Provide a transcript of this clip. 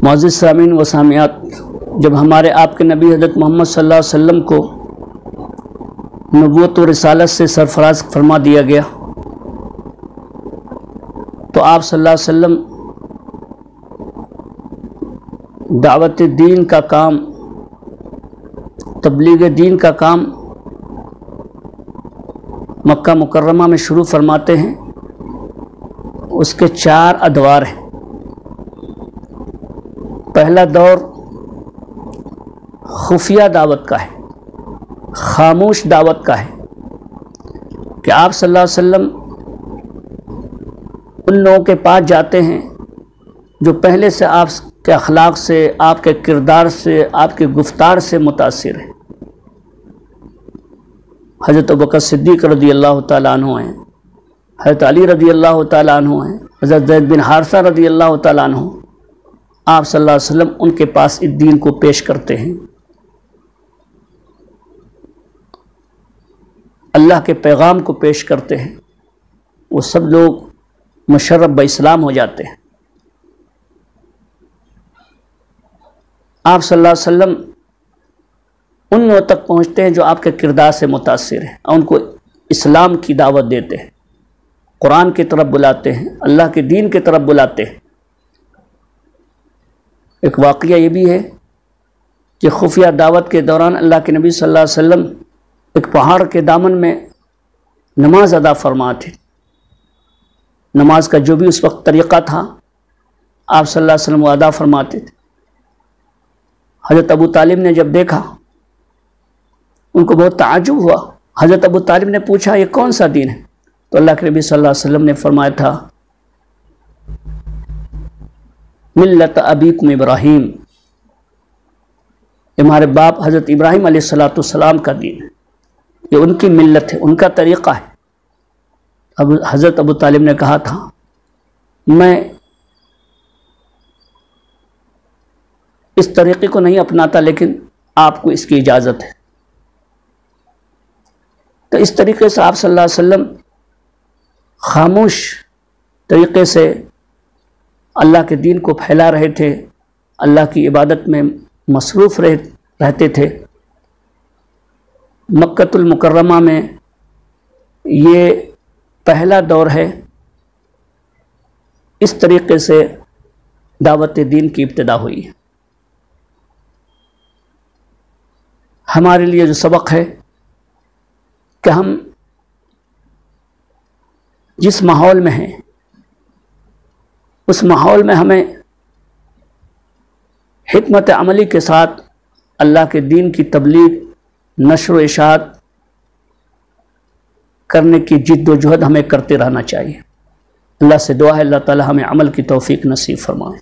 मुअज़्ज़िज़ सामीन व सामियात, जब हमारे आपके नबी हज़रत मोहम्मद सल्लल्लाहु अलैहि वसल्लम को नबूवत और रिसालत से सरफराज फरमा दिया गया, तो आप सल्लल्लाहु अलैहि वसल्लम दावत दीन का काम, तबलीग दीन का काम मक्का मुकर्रमा में शुरू फरमाते हैं। उसके 4 अदवार हैं। पहला दौर खुफिया दावत का है, खामोश दावत का है कि आप सल्लल्लाहु अलैहि वसल्लम उन लोगों के पास जाते हैं जो पहले से आपके अखलाक से, आपके किरदार से, आपके गुफ्तार से मुतासिर है। हज़रत अबू बकर सिद्दीक़ रज़ी अल्लाह ताला अन्हु हैं, हज़रत अली रज़ी अल्लाह ताला अन्हु हैं, हज़रत ज़ैद बिन हारिसा रज़ी अल्लाह ताला अन्हु। आप सल्लल्लाहु अलैहि वसल्लम उनके पास इस दीन को पेश करते हैं, अल्लाह के पैगाम को पेश करते हैं। वो सब लोग मुशर्रफ ब इस्लाम हो जाते हैं। आप सल्लल्लाहु अलैहि वसल्लम उन लोगों तक पहुँचते हैं जो आपके किरदार से मुतासिर हैं और उनको इस्लाम की दावत देते हैं, कुरान की तरफ बुलाते हैं, अल्लाह के दीन की तरफ बुलाते हैं। एक वाक़या ये भी है कि खुफिया दावत के दौरान अल्लाह के नबी सल्लल्लाहु अलैहि वसल्लम एक पहाड़ के दामन में नमाज अदा फरमाते थे। नमाज का जो भी उस वक्त तरीक़ा था, आप सल्लल्लाहु अलैहि वसल्लम वो अदा फरमाते थे। हज़रत अबू तालिब ने जब देखा, उनको बहुत ताज्जुब हुआ। हज़रत अबू तालिब ने पूछा, ये कौन सा दीन है? तो अल्लाह के नबी सल्लल्लाहु अलैहि वसल्लम ने फरमाया था, मिल्लत अबीकुम इब्राहीम, हमारे बाप हज़रत इब्राहीम अलैहिस्सलाम का दीन है, ये उनकी मिल्लत है, उनका तरीक़ा है। अब हज़रत अबू तालिब ने कहा था, मैं इस तरीक़े को नहीं अपनाता, लेकिन आपको इसकी इजाज़त है। तो इस तरीके से आप सल्लल्लाहु अलैहि वसल्लम खामोश तरीक़े से अल्लाह के दीन को फैला रहे थे, अल्लाह की इबादत में मसरूफ़ रहते थे। मक्कतुल मुकर्रमा में ये पहला दौर है। इस तरीके से दावत दीन की इब्तिदा हुई है। हमारे लिए जो सबक है कि हम जिस माहौल में हैं, उस माहौल में हमें हिकमत अमली के साथ अल्लाह के दीन की तबलीग, नश्र व इशाअत करने की जिद्दोजहद हमें करते रहना चाहिए। अल्लाह से दुआ है अल्लाह ताला हमें अमल की तौफीक नसीब फरमाए।